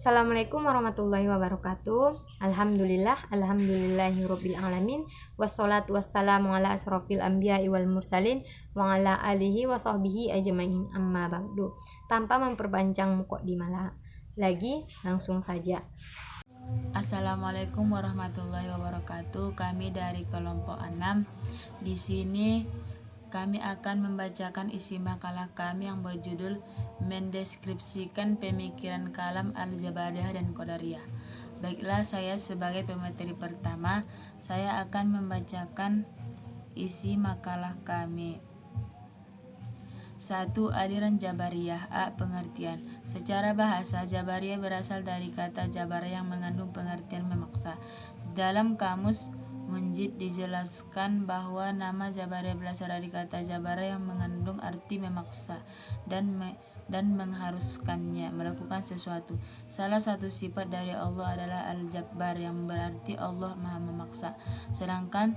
Assalamualaikum warahmatullahi wabarakatuh. Alhamdulillahirabbil alamin. Wassalatu wassalamu ala asrofil anbiya'i wal mursalin wa ala alihi wa sahbihi ajmain, amma ba'du. Tanpa memperpanjang mukadimah lagi, langsung saja. Assalamualaikum warahmatullahi wabarakatuh. Kami dari kelompok 6. Di sini kami akan membacakan isi makalah kami yang berjudul mendeskripsikan pemikiran kalam al-Jabariyah dan Qadariyah. Baiklah, saya sebagai pemateri pertama, saya akan membacakan isi makalah kami. 1. Aliran Jabariyah. A. Pengertian. Secara bahasa, Jabariyah berasal dari kata jabar yang mengandung pengertian memaksa. Dalam kamus Munjid dijelaskan bahwa nama Jabariyah berasal dari kata jabar yang mengandung arti memaksa dan mengharuskannya melakukan sesuatu. Salah satu sifat dari Allah adalah Al-Jabbar, yang berarti Allah Maha Memaksa. Sedangkan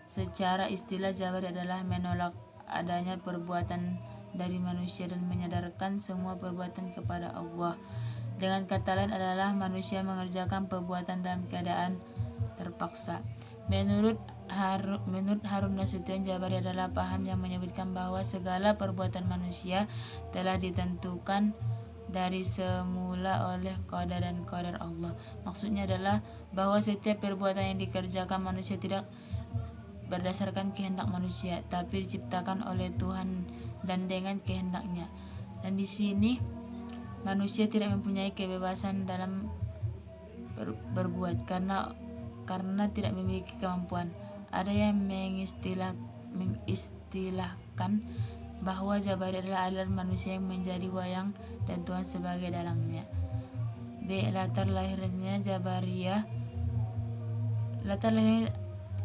secara istilah Jabar adalah menolak adanya perbuatan dari manusia dan menyadarkan semua perbuatan kepada Allah. Dengan kata lain adalah manusia mengerjakan perbuatan dalam keadaan terpaksa. Menurut Harun Nasution, Jabari adalah paham yang menyebutkan bahwa segala perbuatan manusia telah ditentukan dari semula oleh qadar dan qadar Allah. Maksudnya adalah bahwa setiap perbuatan yang dikerjakan manusia tidak berdasarkan kehendak manusia, tapi diciptakan oleh Tuhan dan dengan kehendaknya. Dan di sini manusia tidak mempunyai kebebasan dalam berbuat karena tidak memiliki kemampuan. Ada yang mengistilahkan bahwa Jabari adalah aliran manusia yang menjadi wayang dan Tuhan sebagai dalangnya. B. Latar lahirnya Jabariyah.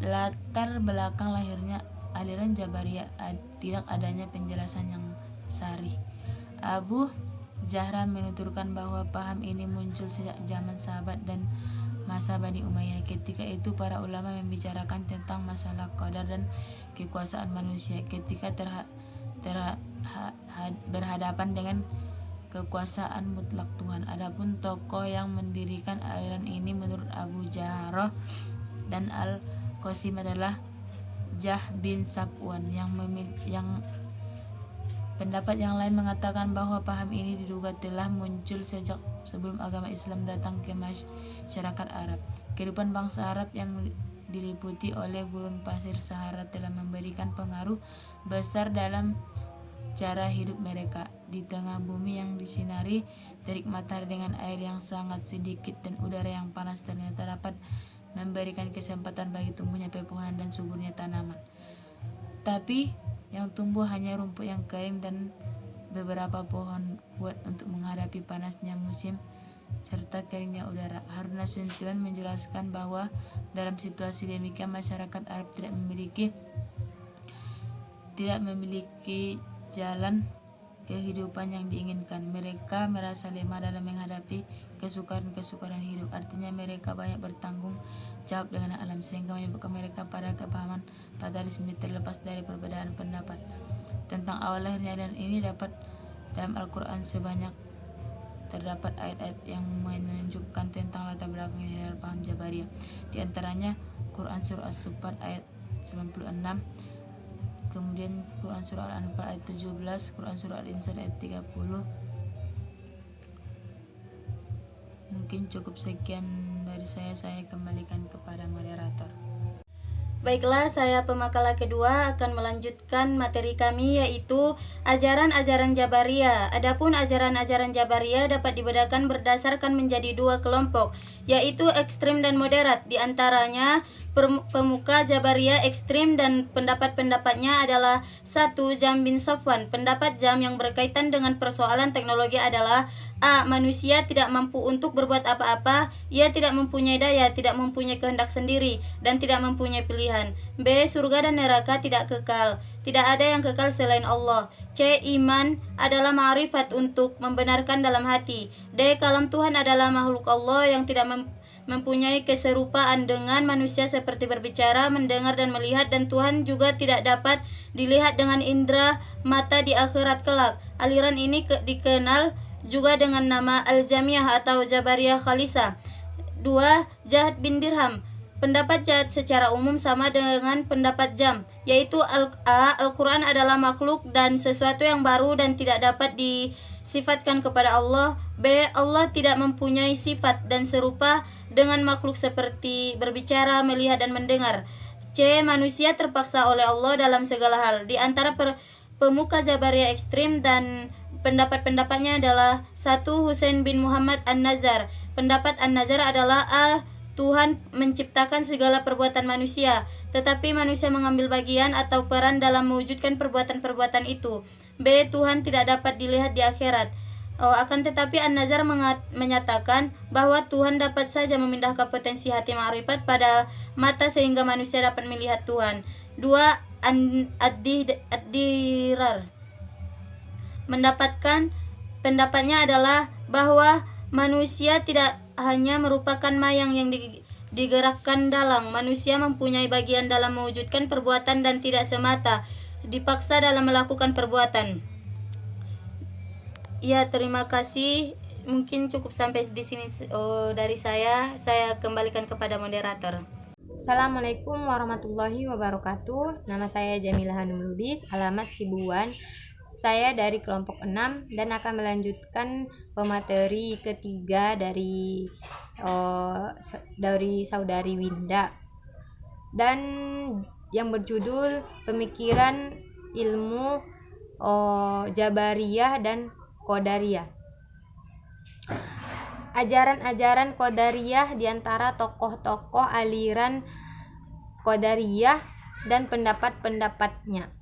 Latar belakang lahirnya aliran Jabariyah tidak adanya penjelasan yang sharih. Abu Jahram menuturkan bahwa paham ini muncul sejak zaman sahabat dan masa Bani Umayyah. Ketika itu para ulama membicarakan tentang masalah qadar dan kekuasaan manusia ketika berhadapan dengan kekuasaan mutlak Tuhan. Adapun tokoh yang mendirikan aliran ini menurut Abu Jahroh dan Al-Qasim adalah Jah bin Safwan. Yang pendapat yang lain mengatakan bahwa paham ini diduga telah muncul sejak sebelum agama Islam datang ke masyarakat Arab. Kehidupan bangsa Arab yang diliputi oleh gurun pasir Sahara telah memberikan pengaruh besar dalam cara hidup mereka. Di tengah bumi yang disinari terik matahari dengan air yang sangat sedikit dan udara yang panas ternyata dapat memberikan kesempatan bagi tumbuhnya pepohonan dan suburnya tanaman. Tapi yang tumbuh hanya rumput yang kering dan beberapa pohon kuat untuk menghadapi panasnya musim serta keringnya udara. Harun Nasution menjelaskan bahwa dalam situasi demikian masyarakat Arab tidak memiliki jalan kehidupan yang diinginkan. Mereka merasa lemah dalam menghadapi kesukaran hidup. Artinya mereka banyak bertanggung jawab dengan alam, sehingga menyebabkan mereka pada kepahaman fatalisme terlepas dari perbedaan pendapat tentang awal lahirnya. Dan ini dapat dalam Al-Quran terdapat ayat-ayat yang menunjukkan tentang latar belakang dari paham Jabariyah. Di antaranya Quran Surah As-Saffat ayat 96, kemudian Quran Surah Al-Anfal ayat 17, Quran Surah Al-Insan ayat 30. Mungkin cukup sekian dari saya kembalikan kepada moderator. Baiklah, saya pemakalah kedua akan melanjutkan materi kami, yaitu ajaran-ajaran Jabariyah. Adapun ajaran-ajaran Jabariyah dapat dibedakan berdasarkan menjadi dua kelompok, yaitu ekstrim dan moderat. Di antaranya pemuka Jabariyah ekstrim dan pendapat-pendapatnya adalah 1. Jam bin Safwan. Pendapat Jam yang berkaitan dengan persoalan teknologi adalah: A. Manusia tidak mampu untuk berbuat apa-apa. Ia tidak mempunyai daya, tidak mempunyai kehendak sendiri, dan tidak mempunyai pilihan. B. Surga dan neraka tidak kekal. Tidak ada yang kekal selain Allah. C. Iman adalah ma'rifat untuk membenarkan dalam hati. D. Kalam Tuhan adalah makhluk Allah yang tidak mempunyai keserupaan dengan manusia seperti berbicara, mendengar, dan melihat, dan Tuhan juga tidak dapat dilihat dengan indera mata di akhirat kelak. Aliran ini dikenal juga dengan nama Al-Jamiyah atau Jabariyah Khalisah. 2. Jahat bin Dirham. Pendapat jahat secara umum sama dengan pendapat jam, yaitu Al-Quran adalah makhluk dan sesuatu yang baru dan tidak dapat disifatkan kepada Allah. B. Allah tidak mempunyai sifat dan serupa dengan makhluk seperti berbicara, melihat, dan mendengar. C. Manusia terpaksa oleh Allah dalam segala hal. Di antara pemuka Jabariyah ekstrim dan pendapat-pendapatnya adalah 1. Husain bin Muhammad An-Nazar. Pendapat An-Nazar adalah Tuhan menciptakan segala perbuatan manusia, tetapi manusia mengambil bagian atau peran dalam mewujudkan perbuatan-perbuatan itu. B. Tuhan tidak dapat dilihat di akhirat. Akan tetapi An-Nazar menyatakan bahwa Tuhan dapat saja memindahkan potensi hati ma'rifat pada mata sehingga manusia dapat melihat Tuhan. 2. Ad-Dirar. Pendapatnya adalah bahwa manusia tidak hanya merupakan mayang yang digerakkan dalang. Manusia mempunyai bagian dalam mewujudkan perbuatan dan tidak semata dipaksa dalam melakukan perbuatan. Ya, terima kasih. Mungkin cukup sampai di sini dari saya. Saya kembalikan kepada moderator. Assalamualaikum warahmatullahi wabarakatuh. Nama saya Jamilah Hanum Lubis, alamat Sibuan. Saya dari kelompok 6 dan akan melanjutkan pemateri ketiga dari saudari Winda, dan yang berjudul pemikiran ilmu Jabariyah dan Qadariyah. Ajaran-ajaran Qadariyah diantara tokoh-tokoh aliran Qadariyah dan pendapat-pendapatnya.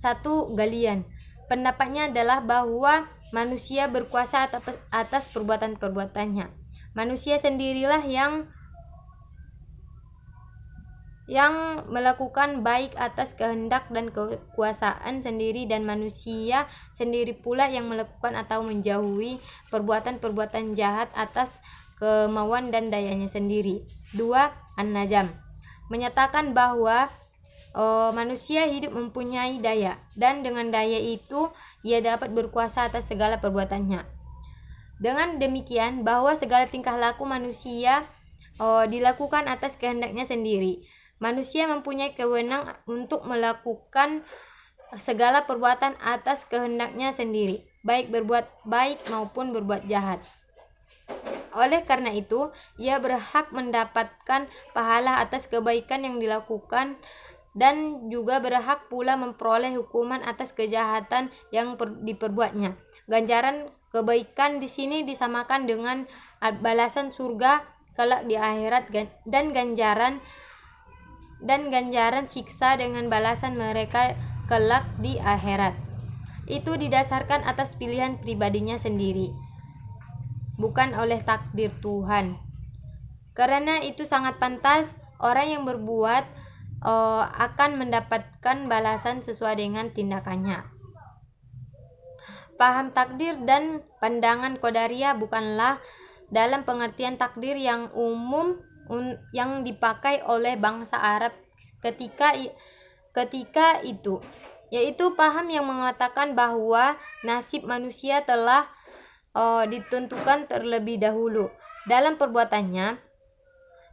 1. Galian. Pendapatnya adalah bahwa manusia berkuasa atas perbuatan-perbuatannya. Manusia sendirilah yang melakukan baik atas kehendak dan kekuasaan sendiri, dan manusia sendiri pula yang melakukan atau menjauhi perbuatan-perbuatan jahat atas kemauan dan dayanya sendiri. 2. An-Najam. Menyatakan bahwa manusia hidup mempunyai daya, dan dengan daya itu ia dapat berkuasa atas segala perbuatannya. Dengan demikian bahwa segala tingkah laku manusia dilakukan atas kehendaknya sendiri. Manusia mempunyai kewenangan untuk melakukan segala perbuatan atas kehendaknya sendiri, baik berbuat baik maupun berbuat jahat. Oleh karena itu, ia berhak mendapatkan pahala atas kebaikan yang dilakukan, dan juga berhak pula memperoleh hukuman atas kejahatan yang diperbuatnya. Ganjaran kebaikan di sini disamakan dengan balasan surga kelak di akhirat, dan ganjaran siksa dengan balasan mereka kelak di akhirat. Itu didasarkan atas pilihan pribadinya sendiri, bukan oleh takdir Tuhan. Karena itu sangat pantas orang yang berbuat akan mendapatkan balasan sesuai dengan tindakannya. Paham takdir dan pandangan Qadariyah bukanlah dalam pengertian takdir yang umum yang dipakai oleh bangsa Arab ketika itu, yaitu paham yang mengatakan bahwa nasib manusia telah ditentukan terlebih dahulu dalam perbuatannya.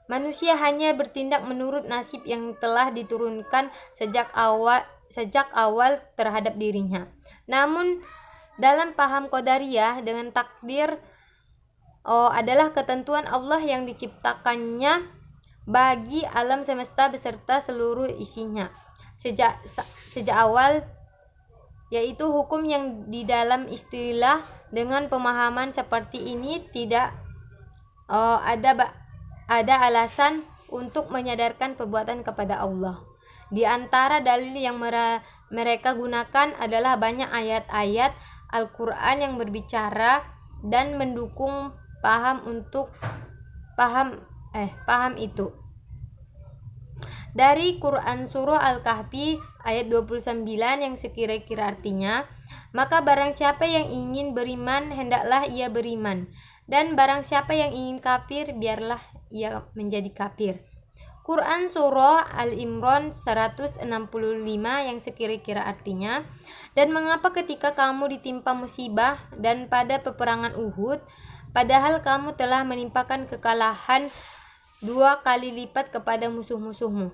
Manusia hanya bertindak menurut nasib yang telah diturunkan sejak awal terhadap dirinya. Namun dalam paham Qadariyah, dengan takdir adalah ketentuan Allah yang diciptakannya bagi alam semesta beserta seluruh isinya sejak awal, yaitu hukum yang di dalam istilah. Dengan pemahaman seperti ini tidak ada alasan untuk menyadarkan perbuatan kepada Allah. Di antara dalil yang mereka gunakan adalah banyak ayat-ayat Al-Quran yang berbicara dan mendukung paham itu. Dari Quran surah Al-Kahfi ayat 29 yang sekira-kira artinya, maka barang siapa yang ingin beriman hendaklah ia beriman, dan barang siapa yang ingin kafir biarlah ia menjadi kafir. Quran Surah Al-Imran 165 yang sekira-kira artinya, dan mengapa ketika kamu ditimpa musibah dan pada peperangan Uhud, padahal kamu telah menimpakan kekalahan 2 kali lipat kepada musuh-musuhmu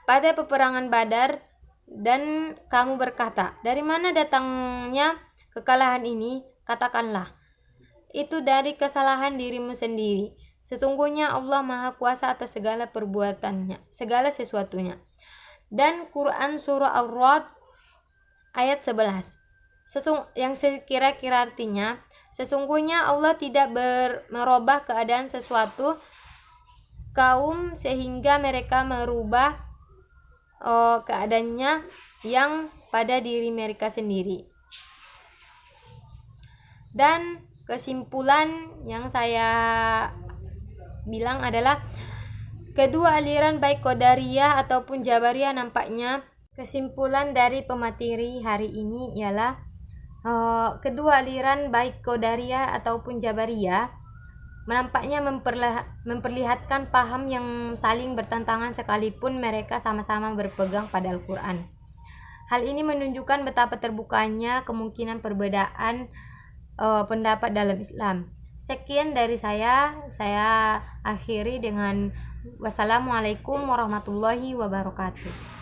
pada peperangan Badar, dan kamu berkata, dari mana datangnya kekalahan ini? Katakanlah, itu dari kesalahan dirimu sendiri. Sesungguhnya Allah Maha Kuasa atas segala perbuatannya, segala sesuatunya. Dan Quran Surah Ar-Ra'd ayat 11 yang sekira-kira artinya, sesungguhnya Allah tidak merubah keadaan sesuatu kaum sehingga mereka merubah keadaannya yang pada diri mereka sendiri. Dan kesimpulan yang saya bilang adalah kedua aliran baik Qadariyah ataupun Jabariyah, nampaknya kesimpulan dari pemateri hari ini ialah kedua aliran baik Qadariyah ataupun Jabariyah menampaknya memperlihatkan paham yang saling bertentangan sekalipun mereka sama-sama berpegang pada Al-Quran. Hal ini menunjukkan betapa terbukanya kemungkinan perbedaan pendapat dalam Islam. Sekian dari saya akhiri dengan wassalamualaikum warahmatullahi wabarakatuh.